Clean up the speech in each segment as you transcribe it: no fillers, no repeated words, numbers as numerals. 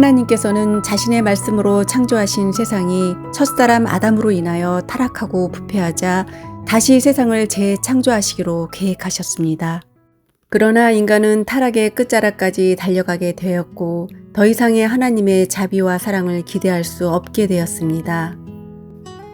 하나님께서는 자신의 말씀으로 창조하신 세상이 첫사람 아담으로 인하여 타락하고 부패하자 다시 세상을 재창조하시기로 계획하셨습니다. 그러나 인간은 타락의 끝자락까지 달려가게 되었고 더 이상의 하나님의 자비와 사랑을 기대할 수 없게 되었습니다.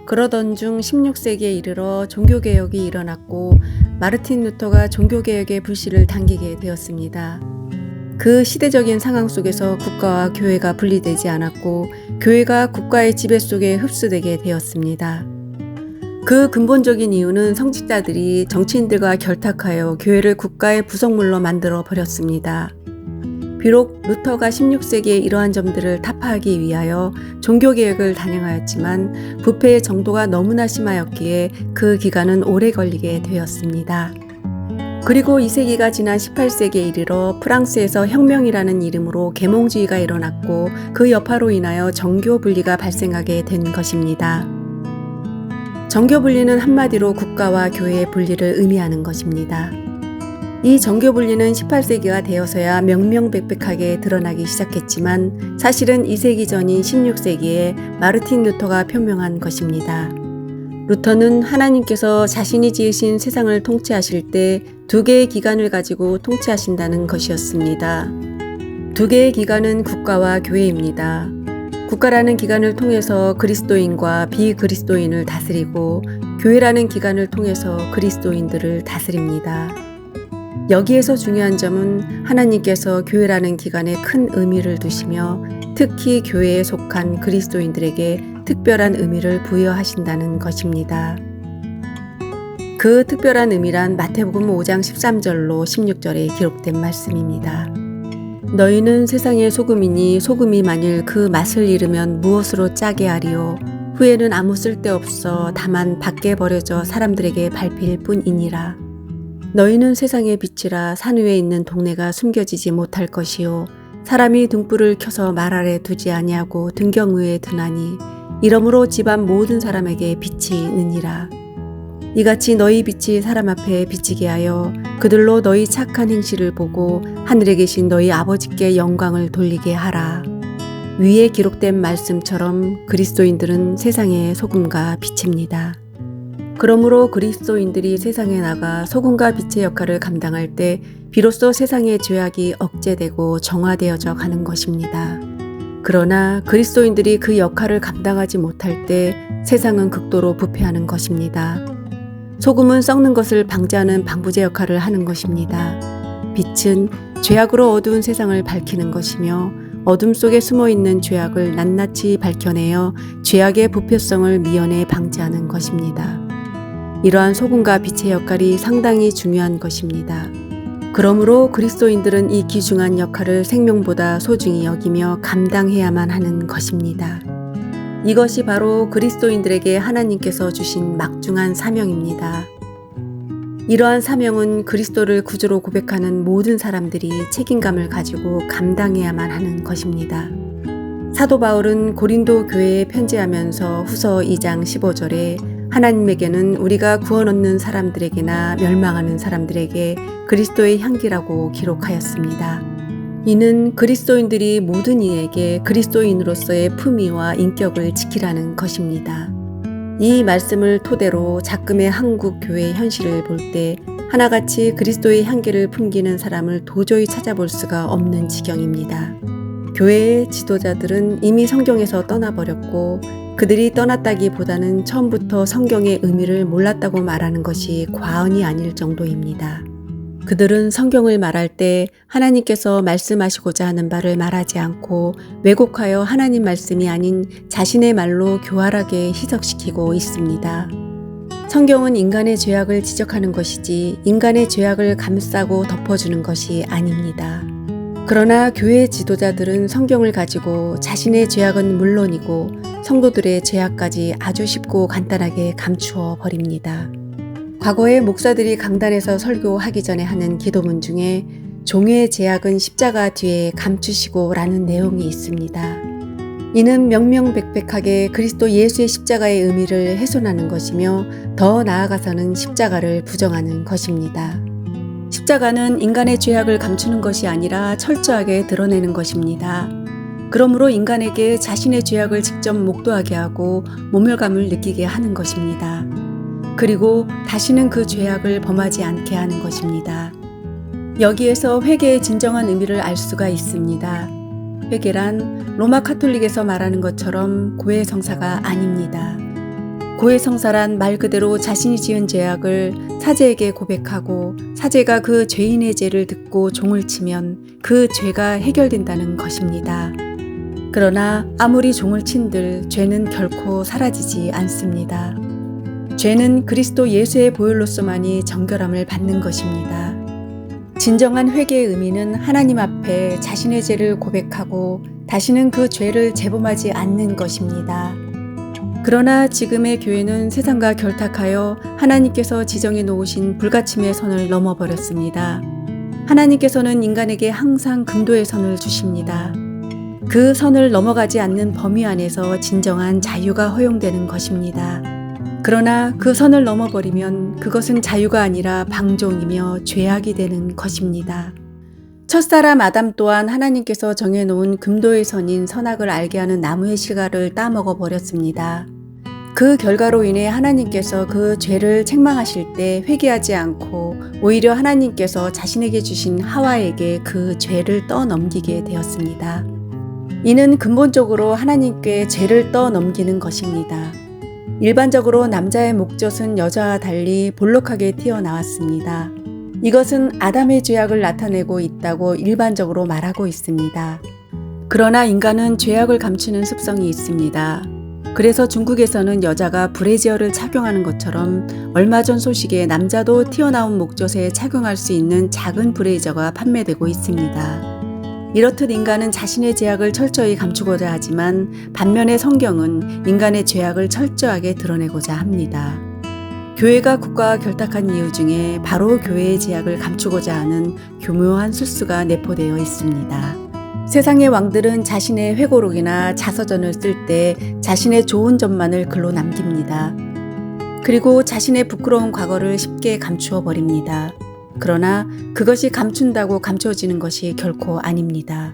그러던 중 16세기에 이르러 종교개혁이 일어났고 마르틴 루터가 종교개혁의 불씨를 당기게 되었습니다. 그 시대적인 상황 속에서 국가와 교회가 분리되지 않았고 교회가 국가의 지배 속에 흡수되게 되었습니다. 그 근본적인 이유는 성직자들이 정치인들과 결탁하여 교회를 국가의 부속물로 만들어 버렸습니다. 비록 루터가 16세기에 이러한 점들을 타파하기 위하여 종교개혁을 단행하였지만 부패의 정도가 너무나 심하였기에 그 기간은 오래 걸리게 되었습니다. 그리고 2세기가 지난 18세기에 이르러 프랑스에서 혁명이라는 이름으로 계몽주의가 일어났고 그 여파로 인하여 정교 분리가 발생하게 된 것입니다. 정교 분리는 한마디로 국가와 교회의 분리를 의미하는 것입니다. 이 정교 분리는 18세기가 되어서야 명명백백하게 드러나기 시작했지만 사실은 2세기 전인 16세기에 마르틴 루터가 표명한 것입니다. 루터는 하나님께서 자신이 지으신 세상을 통치하실 때 두 개의 기관을 가지고 통치하신다는 것이었습니다. 두 개의 기관은 국가와 교회입니다. 국가라는 기관을 통해서 그리스도인과 비그리스도인을 다스리고 교회라는 기관을 통해서 그리스도인들을 다스립니다. 여기에서 중요한 점은 하나님께서 교회라는 기관에 큰 의미를 두시며 특히 교회에 속한 그리스도인들에게 특별한 의미를 부여하신다는 것입니다. 그 특별한 의미란 마태복음 5장 13절로 16절에 기록된 말씀입니다. 너희는 세상의 소금이니 소금이 만일 그 맛을 잃으면 무엇으로 짜게 하리요? 후에는 아무 쓸데없어 다만 밖에 버려져 사람들에게 밟힐 뿐이니라. 너희는 세상의 빛이라 산 위에 있는 동네가 숨겨지지 못할 것이요. 사람이 등불을 켜서 말 아래 두지 아니하고 등경 위에 두나니 이러므로 집안 모든 사람에게 빛이 있느니라. 이같이 너희 빛이 사람 앞에 비치게 하여 그들로 너희 착한 행실을 보고 하늘에 계신 너희 아버지께 영광을 돌리게 하라. 위에 기록된 말씀처럼 그리스도인들은 세상의 소금과 빛입니다. 그러므로 그리스도인들이 세상에 나가 소금과 빛의 역할을 감당할 때 비로소 세상의 죄악이 억제되고 정화되어져 가는 것입니다. 그러나 그리스도인들이 그 역할을 감당하지 못할 때 세상은 극도로 부패하는 것입니다. 소금은 썩는 것을 방지하는 방부제 역할을 하는 것입니다. 빛은 죄악으로 어두운 세상을 밝히는 것이며 어둠 속에 숨어있는 죄악을 낱낱이 밝혀내어 죄악의 부패성을 미연에 방지하는 것입니다. 이러한 소금과 빛의 역할이 상당히 중요한 것입니다. 그러므로 그리스도인들은 이 귀중한 역할을 생명보다 소중히 여기며 감당해야만 하는 것입니다. 이것이 바로 그리스도인들에게 하나님께서 주신 막중한 사명입니다. 이러한 사명은 그리스도를 구주로 고백하는 모든 사람들이 책임감을 가지고 감당해야만 하는 것입니다. 사도 바울은 고린도 교회에 편지하면서 후서 2장 15절에 하나님에게는 우리가 구원 얻는 사람들에게나 멸망하는 사람들에게 그리스도의 향기라고 기록하였습니다. 이는 그리스도인들이 모든 이에게 그리스도인으로서의 품위와 인격을 지키라는 것입니다. 이 말씀을 토대로 작금의 한국 교회의 현실을 볼 때 하나같이 그리스도의 향기를 풍기는 사람을 도저히 찾아볼 수가 없는 지경입니다. 교회의 지도자들은 이미 성경에서 떠나버렸고 그들이 떠났다기보다는 처음부터 성경의 의미를 몰랐다고 말하는 것이 과언이 아닐 정도입니다. 그들은 성경을 말할 때 하나님께서 말씀하시고자 하는 바를 말하지 않고 왜곡하여 하나님 말씀이 아닌 자신의 말로 교활하게 해석시키고 있습니다. 성경은 인간의 죄악을 지적하는 것이지 인간의 죄악을 감싸고 덮어주는 것이 아닙니다. 그러나 교회 지도자들은 성경을 가지고 자신의 죄악은 물론이고 성도들의 죄악까지 아주 쉽고 간단하게 감추어 버립니다. 과거에 목사들이 강단에서 설교하기 전에 하는 기도문 중에 종의 죄악은 십자가 뒤에 감추시고 라는 내용이 있습니다. 이는 명명백백하게 그리스도 예수의 십자가의 의미를 훼손하는 것이며 더 나아가서는 십자가를 부정하는 것입니다. 십자가는 인간의 죄악을 감추는 것이 아니라 철저하게 드러내는 것입니다. 그러므로 인간에게 자신의 죄악을 직접 목도하게 하고 모멸감을 느끼게 하는 것입니다. 그리고 다시는 그 죄악을 범하지 않게 하는 것입니다. 여기에서 회개의 진정한 의미를 알 수가 있습니다. 회개란 로마 카톨릭에서 말하는 것처럼 고해성사가 아닙니다. 고해성사란 말 그대로 자신이 지은 죄악을 사제에게 고백하고 사제가 그 죄인의 죄를 듣고 종을 치면 그 죄가 해결된다는 것입니다. 그러나 아무리 종을 친들 죄는 결코 사라지지 않습니다. 죄는 그리스도 예수의 보혈로서만이 정결함을 받는 것입니다. 진정한 회개의 의미는 하나님 앞에 자신의 죄를 고백하고 다시는 그 죄를 재범하지 않는 것입니다. 그러나 지금의 교회는 세상과 결탁하여 하나님께서 지정해 놓으신 불가침의 선을 넘어버렸습니다. 하나님께서는 인간에게 항상 금도의 선을 주십니다. 그 선을 넘어가지 않는 범위 안에서 진정한 자유가 허용되는 것입니다. 그러나 그 선을 넘어버리면 그것은 자유가 아니라 방종이며 죄악이 되는 것입니다. 첫사람 아담 또한 하나님께서 정해놓은 금도의 선인 선악을 알게 하는 나무의 실과를 따먹어 버렸습니다. 그 결과로 인해 하나님께서 그 죄를 책망하실 때 회개하지 않고 오히려 하나님께서 자신에게 주신 하와에게 그 죄를 떠넘기게 되었습니다. 이는 근본적으로 하나님께 죄를 떠넘기는 것입니다. 일반적으로 남자의 목젖은 여자와 달리 볼록하게 튀어나왔습니다. 이것은 아담의 죄악을 나타내고 있다고 일반적으로 말하고 있습니다. 그러나 인간은 죄악을 감추는 습성이 있습니다. 그래서 중국에서는 여자가 브래지어를 착용하는 것처럼 얼마 전 소식에 남자도 튀어나온 목젖에 착용할 수 있는 작은 브레이저가 판매되고 있습니다. 이렇듯 인간은 자신의 죄악을 철저히 감추고자 하지만 반면에 성경은 인간의 죄악을 철저하게 드러내고자 합니다. 교회가 국가와 결탁한 이유 중에 바로 교회의 죄악을 감추고자 하는 교묘한 술수가 내포되어 있습니다. 세상의 왕들은 자신의 회고록이나 자서전을 쓸 때 자신의 좋은 점만을 글로 남깁니다. 그리고 자신의 부끄러운 과거를 쉽게 감추어 버립니다. 그러나 그것이 감춘다고 감춰지는 것이 결코 아닙니다.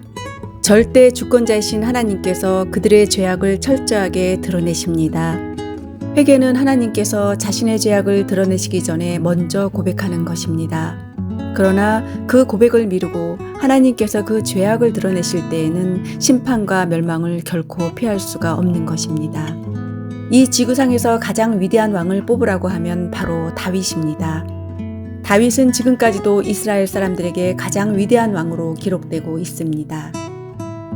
절대 주권자이신 하나님께서 그들의 죄악을 철저하게 드러내십니다. 회개는 하나님께서 자신의 죄악을 드러내시기 전에 먼저 고백하는 것입니다. 그러나 그 고백을 미루고 하나님께서 그 죄악을 드러내실 때에는 심판과 멸망을 결코 피할 수가 없는 것입니다. 이 지구상에서 가장 위대한 왕을 뽑으라고 하면 바로 다윗입니다. 다윗은 지금까지도 이스라엘 사람들에게 가장 위대한 왕으로 기록되고 있습니다.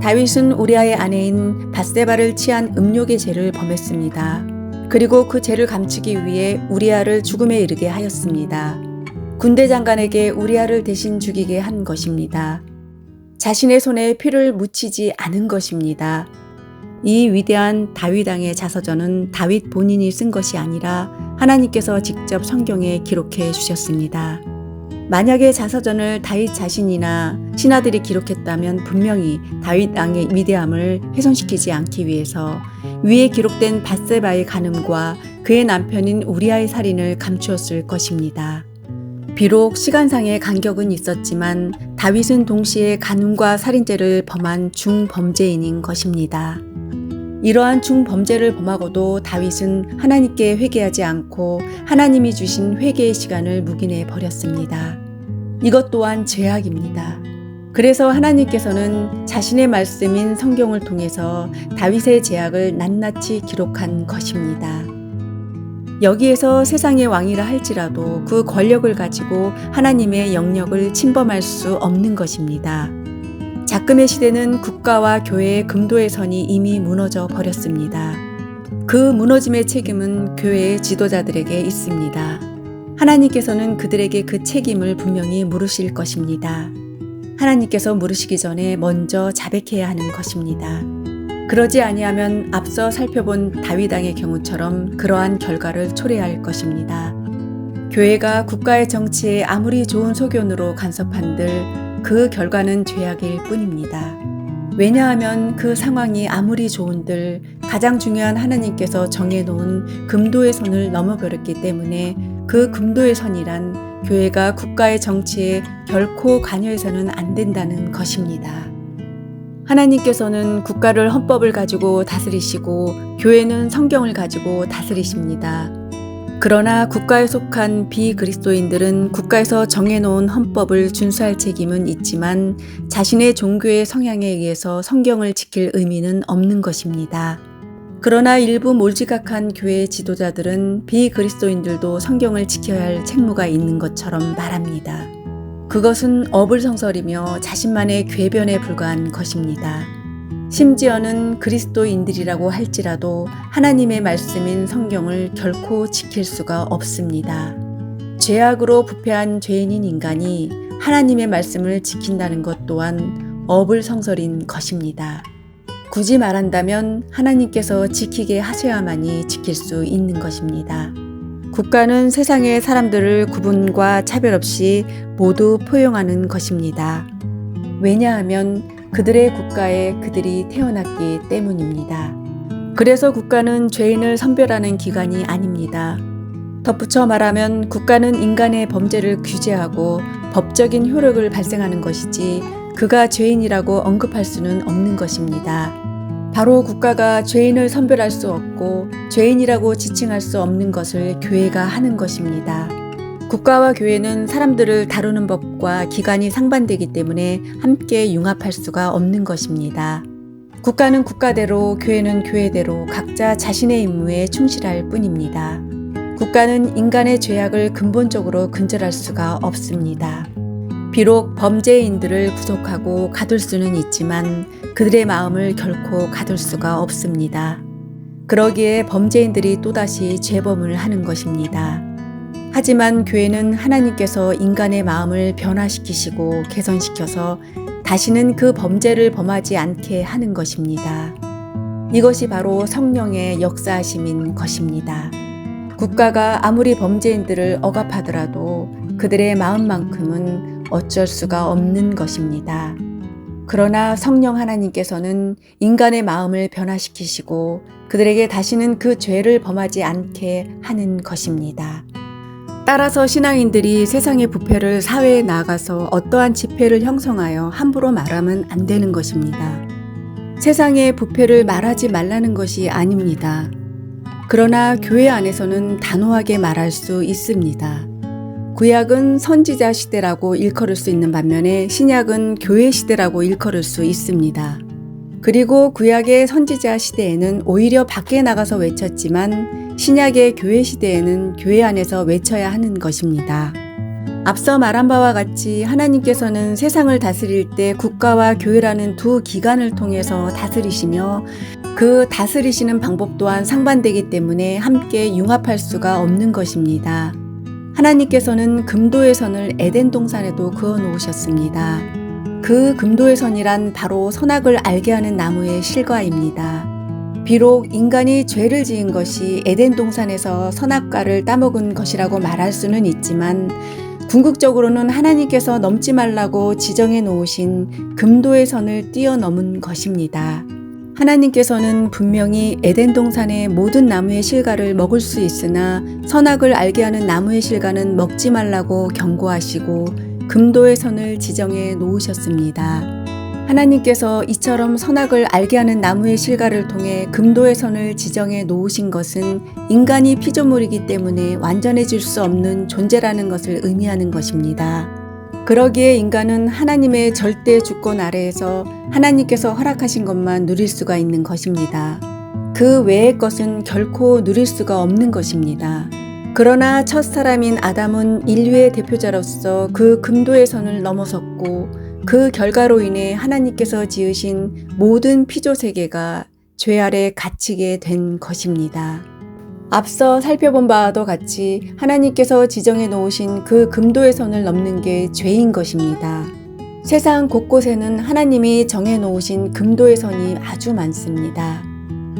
다윗은 우리아의 아내인 밧세바를 취한 음욕의 죄를 범했습니다. 그리고 그 죄를 감추기 위해 우리아를 죽음에 이르게 하였습니다. 군대 장관에게 우리아를 대신 죽이게 한 것입니다. 자신의 손에 피를 묻히지 않은 것입니다. 이 위대한 다윗 왕의 자서전은 다윗 본인이 쓴 것이 아니라 하나님께서 직접 성경에 기록해 주셨습니다. 만약에 자서전을 다윗 자신이나 신하들이 기록했다면 분명히 다윗 왕의 위대함을 훼손시키지 않기 위해서 위에 기록된 밧세바의 간음과 그의 남편인 우리아의 살인을 감추었을 것입니다. 비록 시간상의 간격은 있었지만 다윗은 동시에 간음과 살인죄를 범한 중범죄인인 것입니다. 이러한 중범죄를 범하고도 다윗은 하나님께 회개하지 않고 하나님이 주신 회개의 시간을 묵인해 버렸습니다. 이것 또한 죄악입니다. 그래서 하나님께서는 자신의 말씀인 성경을 통해서 다윗의 죄악을 낱낱이 기록한 것입니다. 여기에서 세상의 왕이라 할지라도 그 권력을 가지고 하나님의 영역을 침범할 수 없는 것입니다. 작금의 시대는 국가와 교회의 금도의 선이 이미 무너져 버렸습니다. 그 무너짐의 책임은 교회의 지도자들에게 있습니다. 하나님께서는 그들에게 그 책임을 분명히 물으실 것입니다. 하나님께서 물으시기 전에 먼저 자백해야 하는 것입니다. 그러지 아니하면 앞서 살펴본 다윗 왕의 경우처럼 그러한 결과를 초래할 것입니다. 교회가 국가의 정치에 아무리 좋은 소견으로 간섭한들 그 결과는 죄악일 뿐입니다. 왜냐하면 그 상황이 아무리 좋은들 가장 중요한 하나님께서 정해놓은 금도의 선을 넘어버렸기 때문에 그 금도의 선이란 교회가 국가의 정치에 결코 관여해서는 안 된다는 것입니다. 하나님께서는 국가를 헌법을 가지고 다스리시고 교회는 성경을 가지고 다스리십니다. 그러나 국가에 속한 비그리스도인들은 국가에서 정해놓은 헌법을 준수할 책임은 있지만 자신의 종교의 성향에 의해서 성경을 지킬 의미는 없는 것입니다. 그러나 일부 몰지각한 교회 지도자들은 비그리스도인들도 성경을 지켜야 할 책무가 있는 것처럼 말합니다. 그것은 어불성설이며 자신만의 궤변에 불과한 것입니다. 심지어는 그리스도인들이라고 할지라도 하나님의 말씀인 성경을 결코 지킬 수가 없습니다. 죄악으로 부패한 죄인인 인간이 하나님의 말씀을 지킨다는 것 또한 어불성설인 것입니다. 굳이 말한다면 하나님께서 지키게 하셔야만이 지킬 수 있는 것입니다. 국가는 세상의 사람들을 구분과 차별 없이 모두 포용하는 것입니다. 왜냐하면 그들의 국가에 그들이 태어났기 때문입니다. 그래서 국가는 죄인을 선별하는 기관이 아닙니다. 덧붙여 말하면 국가는 인간의 범죄를 규제하고 법적인 효력을 발생하는 것이지 그가 죄인이라고 언급할 수는 없는 것입니다. 바로 국가가 죄인을 선별할 수 없고 죄인이라고 지칭할 수 없는 것을 교회가 하는 것입니다. 국가와 교회는 사람들을 다루는 법과 기관이 상반되기 때문에 함께 융합할 수가 없는 것입니다. 국가는 국가대로, 교회는 교회대로 각자 자신의 임무에 충실할 뿐입니다. 국가는 인간의 죄악을 근본적으로 근절할 수가 없습니다. 비록 범죄인들을 구속하고 가둘 수는 있지만 그들의 마음을 결코 가둘 수가 없습니다. 그러기에 범죄인들이 또다시 죄범을 하는 것입니다. 하지만 교회는 하나님께서 인간의 마음을 변화시키시고 개선시켜서 다시는 그 범죄를 범하지 않게 하는 것입니다. 이것이 바로 성령의 역사하심인 것입니다. 국가가 아무리 범죄인들을 억압하더라도 그들의 마음만큼은 어쩔 수가 없는 것입니다. 그러나 성령 하나님께서는 인간의 마음을 변화시키시고 그들에게 다시는 그 죄를 범하지 않게 하는 것입니다. 따라서 신앙인들이 세상의 부패를 사회에 나가서 어떠한 지폐를 형성하여 함부로 말하면 안 되는 것입니다. 세상의 부패를 말하지 말라는 것이 아닙니다. 그러나 교회 안에서는 단호하게 말할 수 있습니다. 구약은 선지자 시대라고 일컬을 수 있는 반면에 신약은 교회 시대라고 일컬을 수 있습니다. 그리고 구약의 선지자 시대에는 오히려 밖에 나가서 외쳤지만 신약의 교회 시대에는 교회 안에서 외쳐야 하는 것입니다. 앞서 말한 바와 같이 하나님께서는 세상을 다스릴 때 국가와 교회라는 두 기관을 통해서 다스리시며 그 다스리시는 방법 또한 상반되기 때문에 함께 융합할 수가 없는 것입니다. 하나님께서는 금도의 선을 에덴 동산에도 그어 놓으셨습니다. 그 금도의 선이란 바로 선악을 알게 하는 나무의 실과입니다. 비록 인간이 죄를 지은 것이 에덴 동산에서 선악과를 따먹은 것이라고 말할 수는 있지만 궁극적으로는 하나님께서 넘지 말라고 지정해 놓으신 금도의 선을 뛰어넘은 것입니다. 하나님께서는 분명히 에덴 동산의 모든 나무의 실과를 먹을 수 있으나 선악을 알게 하는 나무의 실과는 먹지 말라고 경고하시고 금도의 선을 지정해 놓으셨습니다. 하나님께서 이처럼 선악을 알게 하는 나무의 실과를 통해 금도의 선을 지정해 놓으신 것은 인간이 피조물이기 때문에 완전해질 수 없는 존재라는 것을 의미하는 것입니다. 그러기에 인간은 하나님의 절대 주권 아래에서 하나님께서 허락하신 것만 누릴 수가 있는 것입니다. 그 외의 것은 결코 누릴 수가 없는 것입니다. 그러나 첫 사람인 아담은 인류의 대표자로서 그 금도의 선을 넘어섰고 그 결과로 인해 하나님께서 지으신 모든 피조 세계가 죄 아래 갇히게 된 것입니다. 앞서 살펴본 바와도 같이 하나님께서 지정해 놓으신 그 금도의 선을 넘는 게 죄인 것입니다. 세상 곳곳에는 하나님이 정해 놓으신 금도의 선이 아주 많습니다.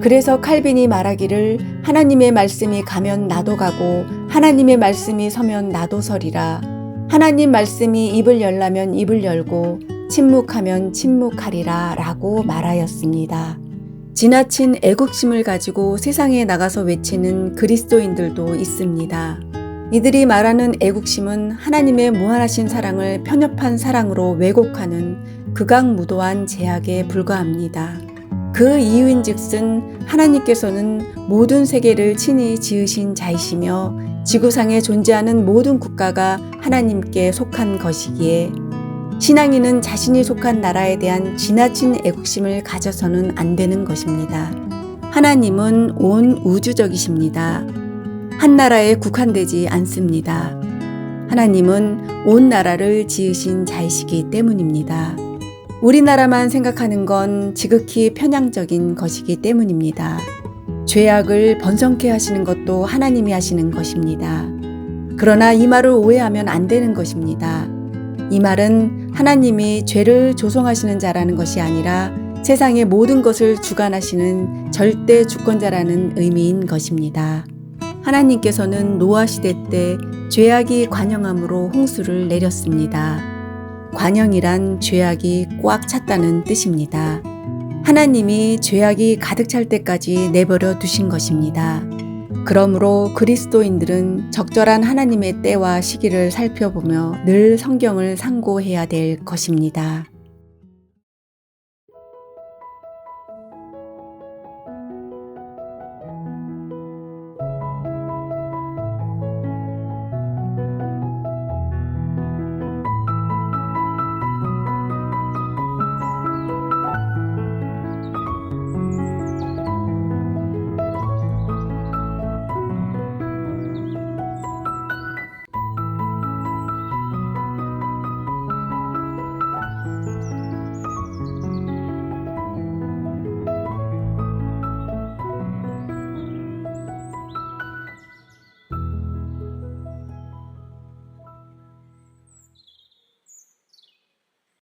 그래서 칼빈이 말하기를 하나님의 말씀이 가면 나도 가고 하나님의 말씀이 서면 나도 서리라. 하나님 말씀이 입을 열라면 입을 열고 침묵하면 침묵하리라 라고 말하였습니다. 지나친 애국심을 가지고 세상에 나가서 외치는 그리스도인들도 있습니다. 이들이 말하는 애국심은 하나님의 무한하신 사랑을 편협한 사랑으로 왜곡하는 극악무도한 제약에 불과합니다. 그 이유인즉슨 하나님께서는 모든 세계를 친히 지으신 자이시며 지구상에 존재하는 모든 국가가 하나님께 속한 것이기에 신앙인은 자신이 속한 나라에 대한 지나친 애국심을 가져서는 안 되는 것입니다. 하나님은 온 우주적이십니다. 한 나라에 국한되지 않습니다. 하나님은 온 나라를 지으신 자이시기 때문입니다. 우리나라만 생각하는 건 지극히 편향적인 것이기 때문입니다. 죄악을 번성케 하시는 것도 하나님이 하시는 것입니다. 그러나 이 말을 오해하면 안 되는 것입니다. 이 말은 하나님이 죄를 조성하시는 자라는 것이 아니라 세상의 모든 것을 주관하시는 절대 주권자라는 의미인 것입니다. 하나님께서는 노아 시대 때 죄악이 관영함으로 홍수를 내렸습니다. 관영이란 죄악이 꽉 찼다는 뜻입니다. 하나님이 죄악이 가득 찰 때까지 내버려 두신 것입니다. 그러므로 그리스도인들은 적절한 하나님의 때와 시기를 살펴보며 늘 성경을 상고해야 될 것입니다.